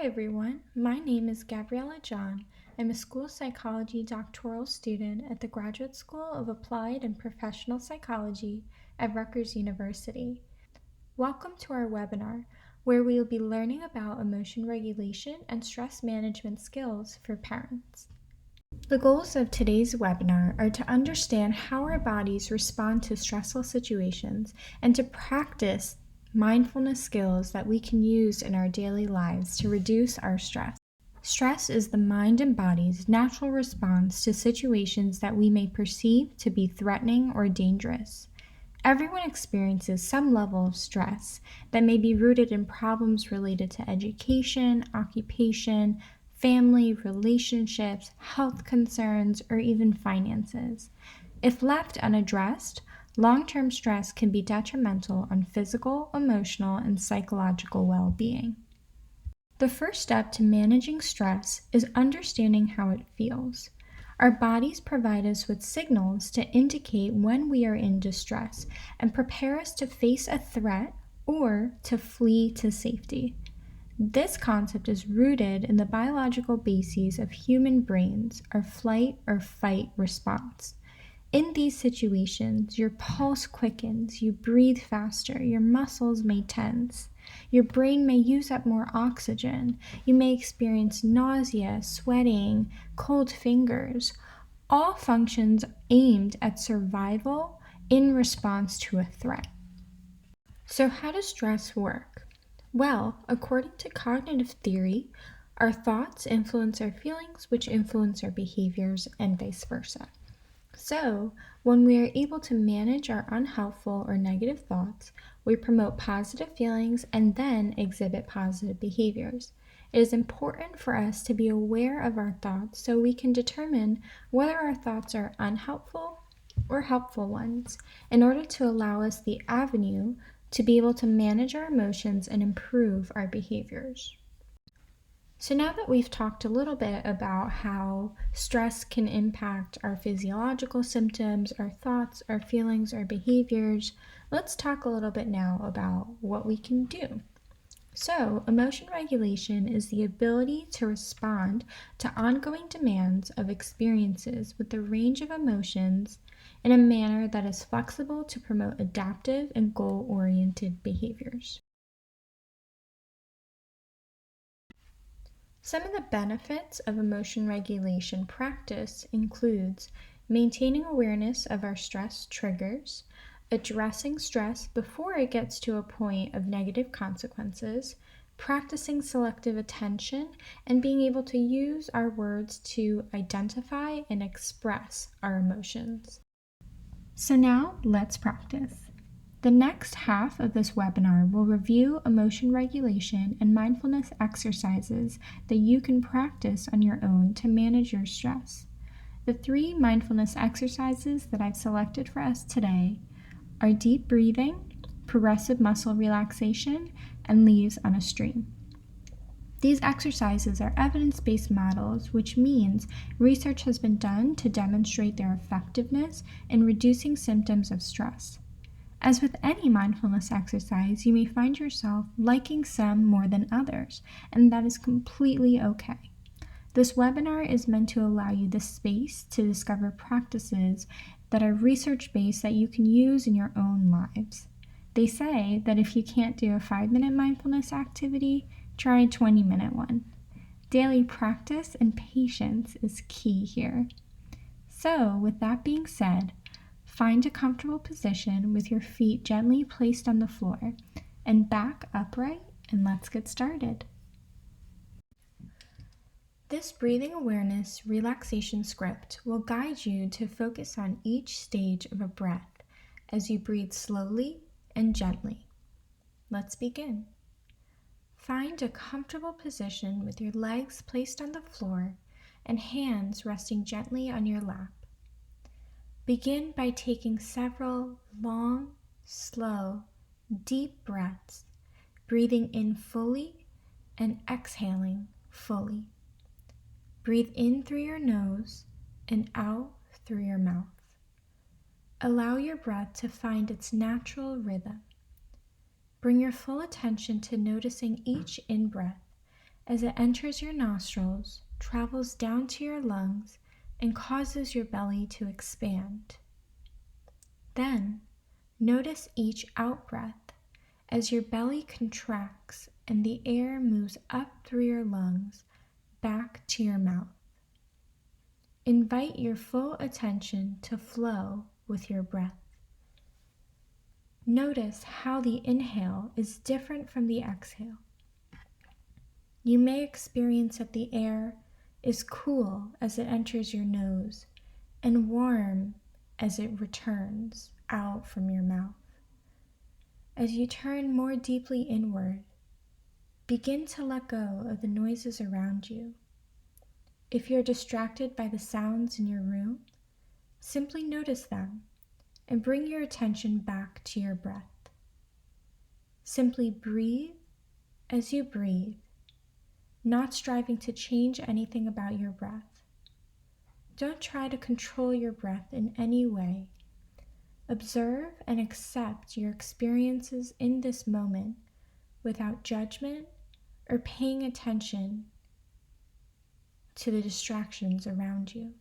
Hi everyone, my name is Gabriella John. I'm a school psychology doctoral student at the Graduate School of Applied and Professional Psychology at Rutgers University. Welcome to our webinar, where we will be learning about emotion regulation and stress management skills for parents. The goals of today's webinar are to understand how our bodies respond to stressful situations and to practice mindfulness skills that we can use in our daily lives to reduce our stress. Stress is the mind and body's natural response to situations that we may perceive to be threatening or dangerous. Everyone experiences some level of stress that may be rooted in problems related to education, occupation, family, relationships, health concerns, or even finances. If left unaddressed, long-term stress can be detrimental on physical, emotional, and psychological well-being. The first step to managing stress is understanding how it feels. Our bodies provide us with signals to indicate when we are in distress and prepare us to face a threat or to flee to safety. This concept is rooted in the biological bases of human brains, our flight or fight response. In these situations, your pulse quickens, you breathe faster, your muscles may tense, your brain may use up more oxygen, you may experience nausea, sweating, cold fingers, all functions aimed at survival in response to a threat. So how does stress work? Well, according to cognitive theory, our thoughts influence our feelings, which influence our behaviors, and vice versa. So, when we are able to manage our unhelpful or negative thoughts, we promote positive feelings and then exhibit positive behaviors. It is important for us to be aware of our thoughts so we can determine whether our thoughts are unhelpful or helpful ones in order to allow us the avenue to be able to manage our emotions and improve our behaviors. So now that we've talked a little bit about how stress can impact our physiological symptoms, our thoughts, our feelings, our behaviors, let's talk a little bit now about what we can do. So, emotion regulation is the ability to respond to ongoing demands of experiences with a range of emotions in a manner that is flexible to promote adaptive and goal-oriented behaviors. Some of the benefits of emotion regulation practice includes maintaining awareness of our stress triggers, addressing stress before it gets to a point of negative consequences, practicing selective attention, and being able to use our words to identify and express our emotions. So now let's practice. The next half of this webinar will review emotion regulation and mindfulness exercises that you can practice on your own to manage your stress. The 3 mindfulness exercises that I've selected for us today are deep breathing, progressive muscle relaxation, and leaves on a stream. These exercises are evidence-based models, which means research has been done to demonstrate their effectiveness in reducing symptoms of stress. As with any mindfulness exercise, you may find yourself liking some more than others, and that is completely okay. This webinar is meant to allow you the space to discover practices that are research-based that you can use in your own lives. They say that if you can't do a 5-minute mindfulness activity, try a 20-minute one. Daily practice and patience is key here. So, with that being said, find a comfortable position with your feet gently placed on the floor and back upright, and let's get started. This breathing awareness relaxation script will guide you to focus on each stage of a breath as you breathe slowly and gently. Let's begin. Find a comfortable position with your legs placed on the floor and hands resting gently on your lap. Begin by taking several long, slow, deep breaths, breathing in fully and exhaling fully. Breathe in through your nose and out through your mouth. Allow your breath to find its natural rhythm. Bring your full attention to noticing each in-breath as it enters your nostrils, travels down to your lungs, and causes your belly to expand. Then, notice each out-breath as your belly contracts and the air moves up through your lungs back to your mouth. Invite your full attention to flow with your breath. Notice how the inhale is different from the exhale. You may experience that the air is cool as it enters your nose and warm as it returns out from your mouth. As you turn more deeply inward, begin to let go of the noises around you. If you're distracted by the sounds in your room, simply notice them and bring your attention back to your breath. Simply breathe as you breathe, not striving to change anything about your breath. Don't try to control your breath in any way. Observe and accept your experiences in this moment without judgment or paying attention to the distractions around you.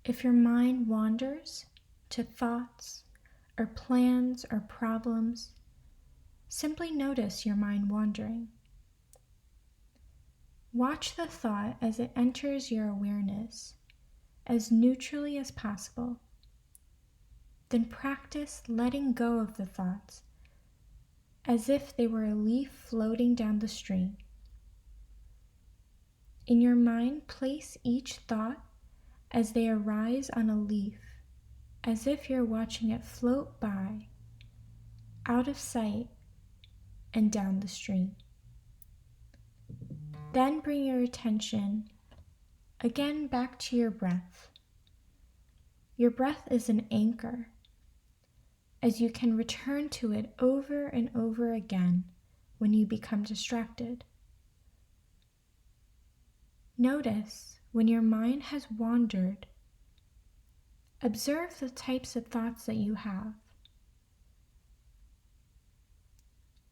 If your mind wanders to thoughts or plans or problems, simply notice your mind wandering. Watch the thought as it enters your awareness as neutrally as possible. Then practice letting go of the thoughts as if they were a leaf floating down the stream. In your mind, place each thought as they arise on a leaf, as if you're watching it float by, out of sight and down the stream. Then bring your attention again back to your breath. Your breath is an anchor, as you can return to it over and over again when you become distracted. Notice when your mind has wandered. Observe the types of thoughts that you have.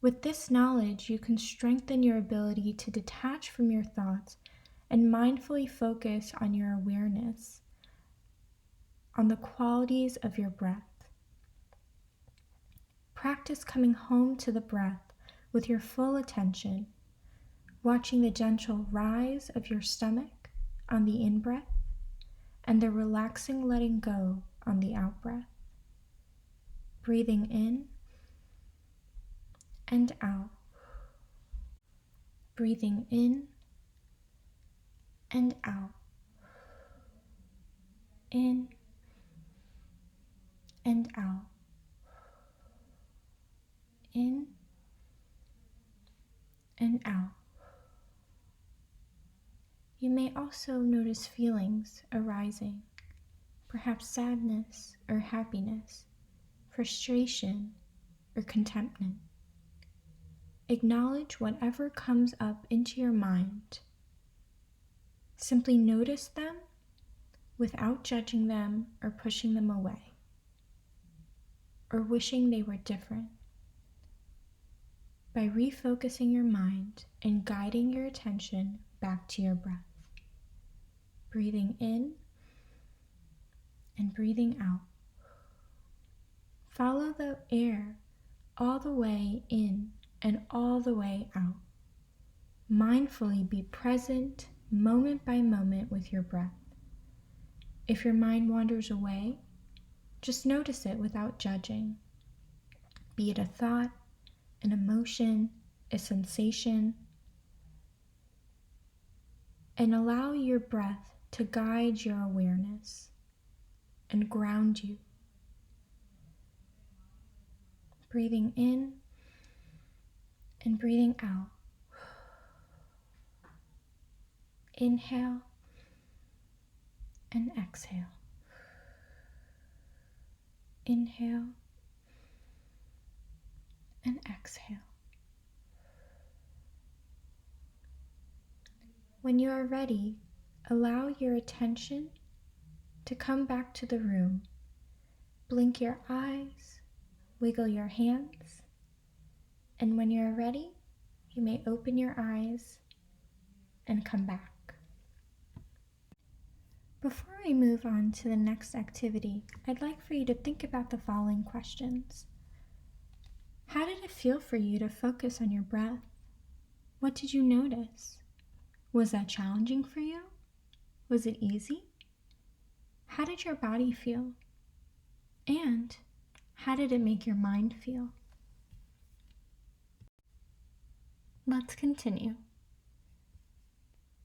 With this knowledge, you can strengthen your ability to detach from your thoughts and mindfully focus on your awareness, on the qualities of your breath. Practice coming home to the breath with your full attention, watching the gentle rise of your stomach on the in-breath and the relaxing letting go on the out-breath. Breathing in and out. Breathing in and out. In and out. In and out. You may also notice feelings arising, perhaps sadness or happiness, frustration or contentment. Acknowledge whatever comes up into your mind. Simply notice them without judging them or pushing them away, or wishing they were different. By refocusing your mind and guiding your attention back to your breath. Breathing in and breathing out. Follow the air all the way in and all the way out. Mindfully be present moment by moment with your breath. If your mind wanders away, just notice it without judging. Be it a thought, an emotion, a sensation, and allow your breath to guide your awareness and ground you. Breathing in and breathing out. Inhale and exhale. Inhale and exhale. When you are ready, allow your attention to come back to the room. Blink your eyes, wiggle your hands, and when you're ready, You may open your eyes and come back. Before we move on to the next activity, I'd like for you to think about the following questions. How did it feel for you to focus on your breath? What did you notice? Was that challenging for you? Was it easy? How did your body feel? And how did it make your mind feel? Let's continue.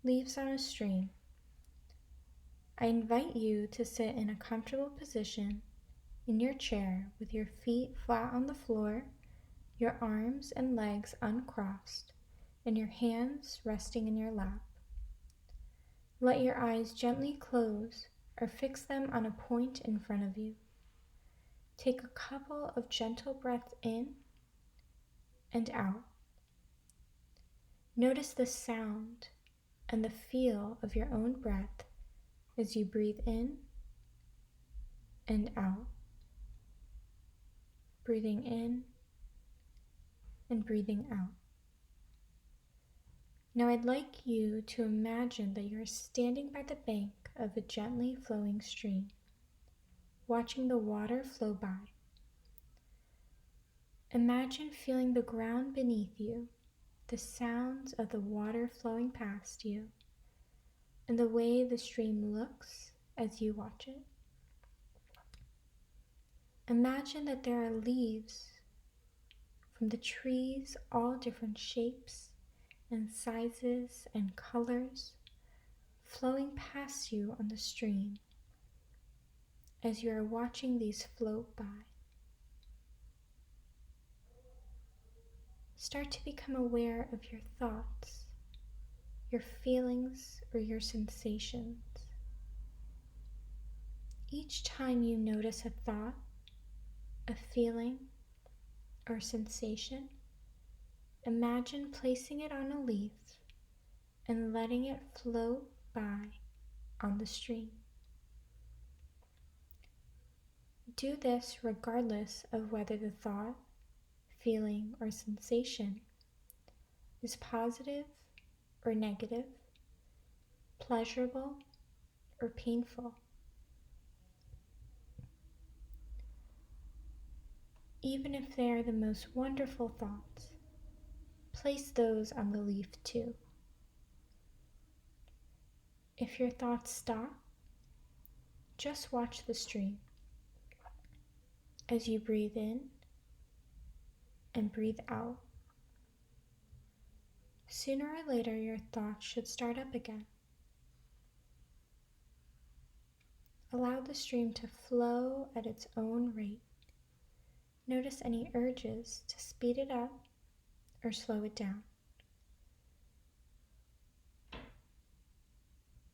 Leaves on a stream. I invite you to sit in a comfortable position in your chair with your feet flat on the floor, your arms and legs uncrossed, and your hands resting in your lap. Let your eyes gently close or fix them on a point in front of you. Take a couple of gentle breaths in and out. Notice the sound and the feel of your own breath as you breathe in and out. Breathing in and breathing out. Now I'd like you to imagine that you're standing by the bank of a gently flowing stream, watching the water flow by. Imagine feeling the ground beneath you, the sounds of the water flowing past you, and the way the stream looks as you watch it. Imagine that there are leaves from the trees, all different shapes and sizes and colors, flowing past you on the stream as you are watching these float by. Start to become aware of your thoughts, your feelings, or your sensations. Each time you notice a thought, a feeling, or sensation, imagine placing it on a leaf and letting it float by on the stream. Do this regardless of whether the thought, feeling, or sensation is positive or negative, pleasurable or painful. Even if they are the most wonderful thoughts, place those on the leaf too. If your thoughts stop, just watch the stream as you breathe in and breathe out. Sooner or later, your thoughts should start up again. Allow the stream to flow at its own rate. Notice any urges to speed it up or slow it down.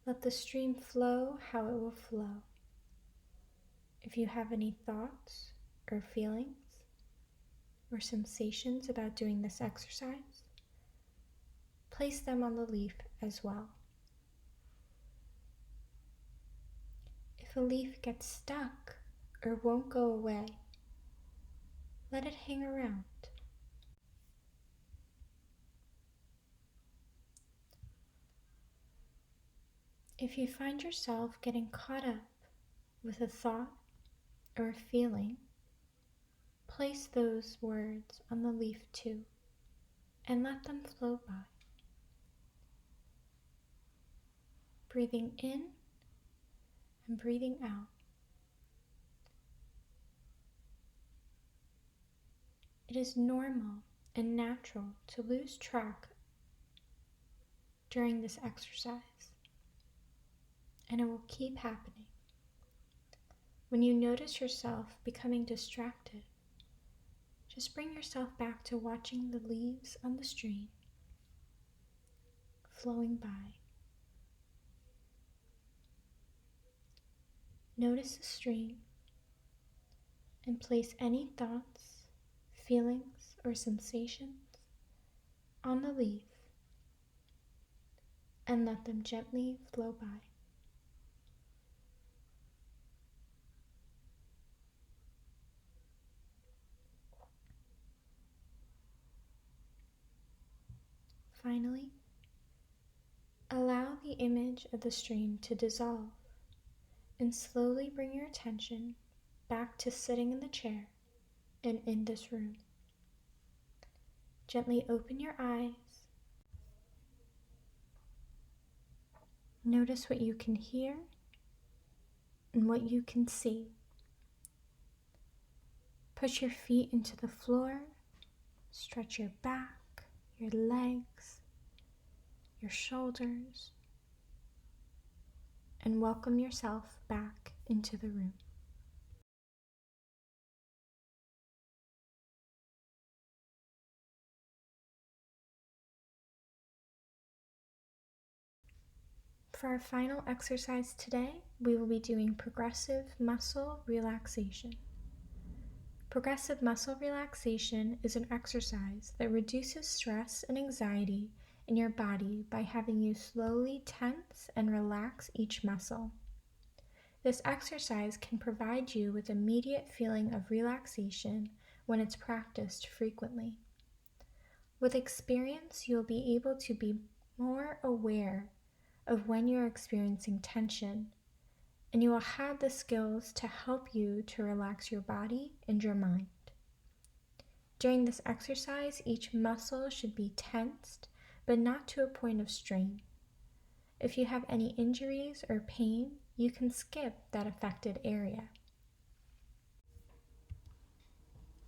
Let the stream flow how it will flow. If you have any thoughts or feelings or sensations about doing this exercise, place them on the leaf as well. If a leaf gets stuck or won't go away, let it hang around. If you find yourself getting caught up with a thought or a feeling, place those words on the leaf too, and let them flow by. Breathing in and breathing out. It is normal and natural to lose track during this exercise, and it will keep happening. When you notice yourself becoming distracted, just bring yourself back to watching the leaves on the stream flowing by. Notice the stream and place any thoughts, feelings, or sensations on the leaf and let them gently flow by. Finally, allow the image of the stream to dissolve and slowly bring your attention back to sitting in the chair and in this room. Gently open your eyes. Notice what you can hear and what you can see. Push your feet into the floor, stretch your back, your legs, your shoulders, and welcome yourself back into the room. For our final exercise today, we will be doing progressive muscle relaxation. Progressive muscle relaxation is an exercise that reduces stress and anxiety in your body by having you slowly tense and relax each muscle. This exercise can provide you with immediate feeling of relaxation when it's practiced frequently. With experience, you'll be able to be more aware of when you're experiencing tension, and you will have the skills to help you to relax your body and your mind. During this exercise, each muscle should be tensed, but not to a point of strain. If you have any injuries or pain, you can skip that affected area.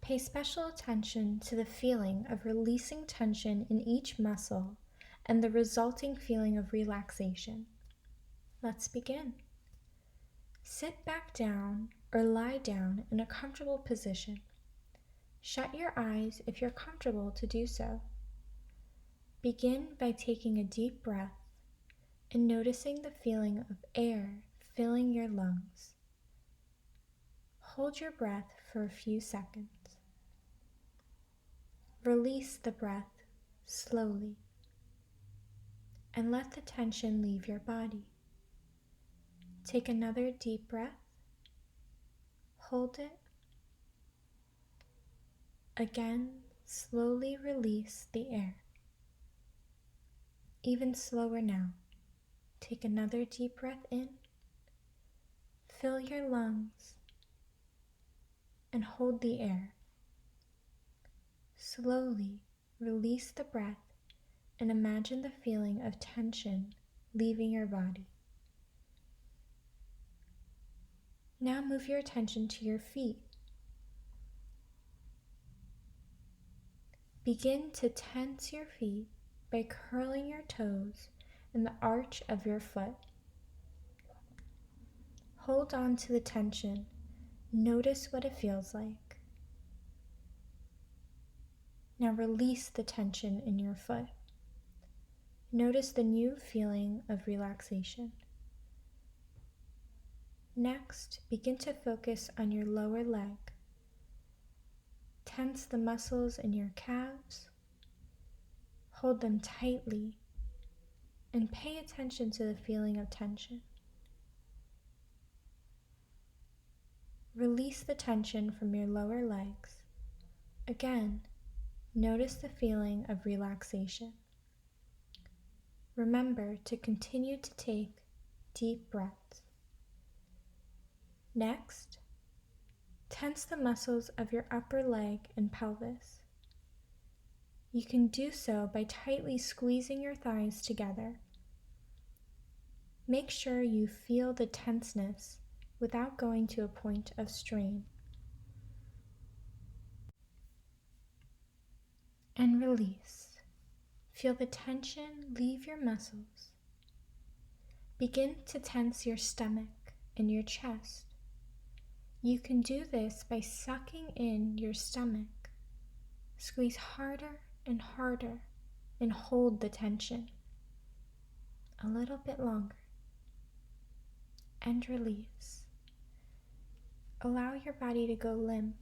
Pay special attention to the feeling of releasing tension in each muscle and the resulting feeling of relaxation. Let's begin. Sit back down or lie down in a comfortable position. Shut your eyes if you're comfortable to do so. Begin by taking a deep breath and noticing the feeling of air filling your lungs. Hold your breath for a few seconds. Release the breath slowly and let the tension leave your body. Take another deep breath. Hold it. Again, slowly release the air. Even slower now. Take another deep breath in. Fill your lungs and hold the air. Slowly release the breath and imagine the feeling of tension leaving your body. Now move your attention to your feet. Begin to tense your feet by curling your toes in the arch of your foot. Hold on to the tension. Notice what it feels like. Now release the tension in your foot. Notice the new feeling of relaxation. Next, begin to focus on your lower leg. Tense the muscles in your calves. Hold them tightly and pay attention to the feeling of tension. Release the tension from your lower legs. Again, notice the feeling of relaxation. Remember to continue to take deep breaths. Next, tense the muscles of your upper leg and pelvis. You can do so by tightly squeezing your thighs together. Make sure you feel the tenseness without going to a point of strain. And release. Feel the tension leave your muscles. Begin to tense your stomach and your chest. You can do this by sucking in your stomach. Squeeze harder and harder and hold the tension. A little bit longer. And release. Allow your body to go limp.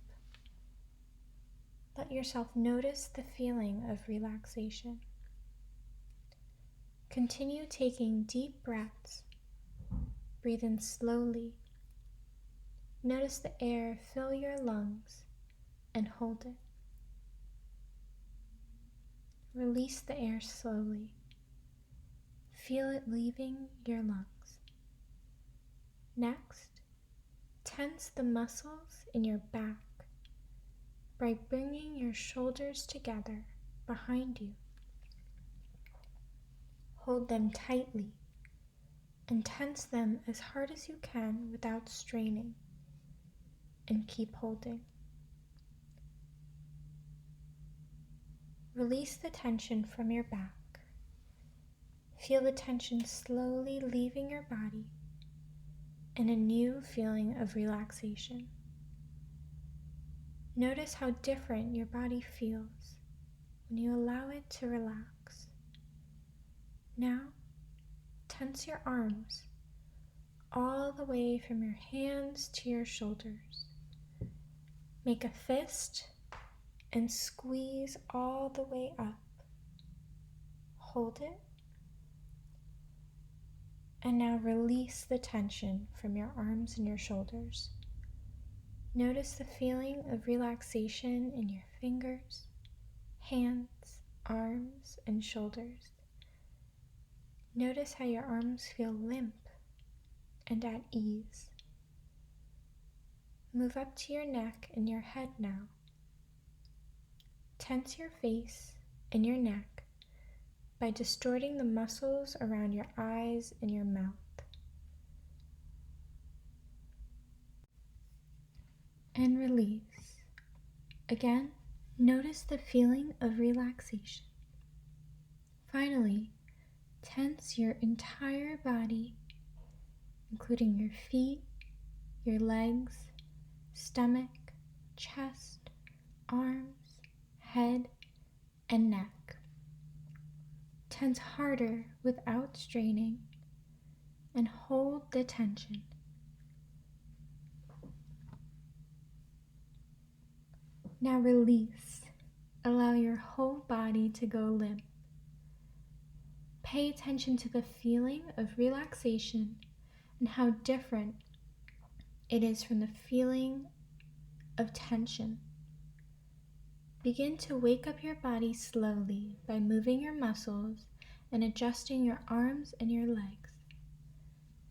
Let yourself notice the feeling of relaxation. Continue taking deep breaths. Breathe in slowly. Notice the air fill your lungs and hold it. Release the air slowly. Feel it leaving your lungs. Next, tense the muscles in your back by bringing your shoulders together behind you. Hold them tightly and tense them as hard as you can without straining, and keep holding. Release the tension from your back. Feel the tension slowly leaving your body and a new feeling of relaxation. Notice how different your body feels when you allow it to relax. Now, tense your arms all the way from your hands to your shoulders. Make a fist and squeeze all the way up. Hold it. And now release the tension from your arms and your shoulders. Notice the feeling of relaxation in your fingers, hands, arms, and shoulders. Notice how your arms feel limp and at ease. Move up to your neck and your head now. Tense your face and your neck by distorting the muscles around your eyes and your mouth. And release. Again, notice the feeling of relaxation. Finally, tense your entire body, including your feet, your legs, stomach, chest, arms, head, and neck. Tense harder without straining, and hold the tension. Now release. Allow your whole body to go limp. Pay attention to the feeling of relaxation and how different it is from the feeling of tension. Begin to wake up your body slowly by moving your muscles and adjusting your arms and your legs.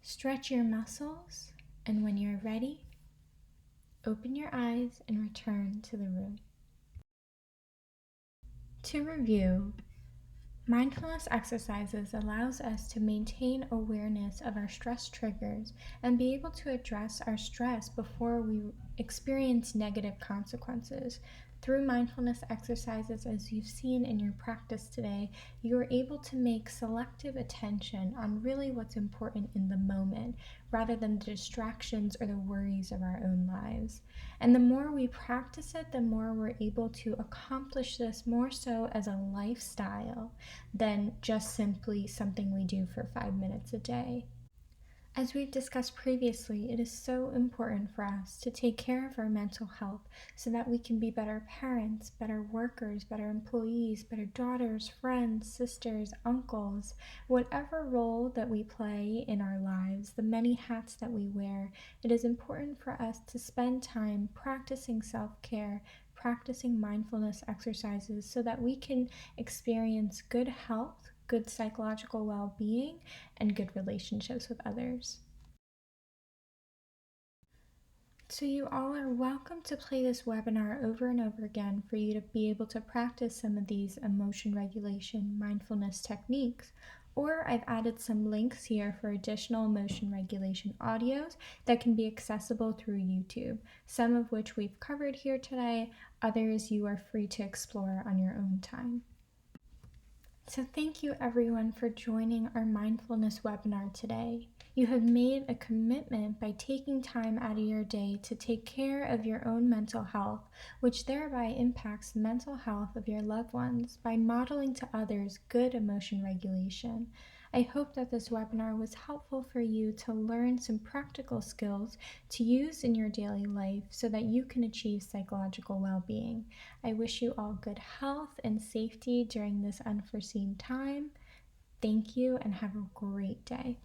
Stretch your muscles, and when you're ready, open your eyes and return to the room. To review, mindfulness exercises allows us to maintain awareness of our stress triggers and be able to address our stress before we experience negative consequences. Through mindfulness exercises, as you've seen in your practice today, you are able to make selective attention on really what's important in the moment, rather than the distractions or the worries of our own lives. And the more we practice it, the more we're able to accomplish this more so as a lifestyle than just simply something we do for 5 minutes a day. As we've discussed previously, it is so important for us to take care of our mental health so that we can be better parents, better workers, better employees, better daughters, friends, sisters, uncles, whatever role that we play in our lives, the many hats that we wear. It is important for us to spend time practicing self-care, practicing mindfulness exercises so that we can experience good health, good psychological well-being, and good relationships with others. So you all are welcome to play this webinar over and over again for you to be able to practice some of these emotion regulation mindfulness techniques. Or I've added some links here for additional emotion regulation audios that can be accessible through YouTube, some of which we've covered here today, others you are free to explore on your own time. So thank you everyone for joining our mindfulness webinar today. You have made a commitment by taking time out of your day to take care of your own mental health, which thereby impacts the mental health of your loved ones by modeling to others good emotion regulation. I hope that this webinar was helpful for you to learn some practical skills to use in your daily life so that you can achieve psychological well-being. I wish you all good health and safety during this unforeseen time. Thank you and have a great day.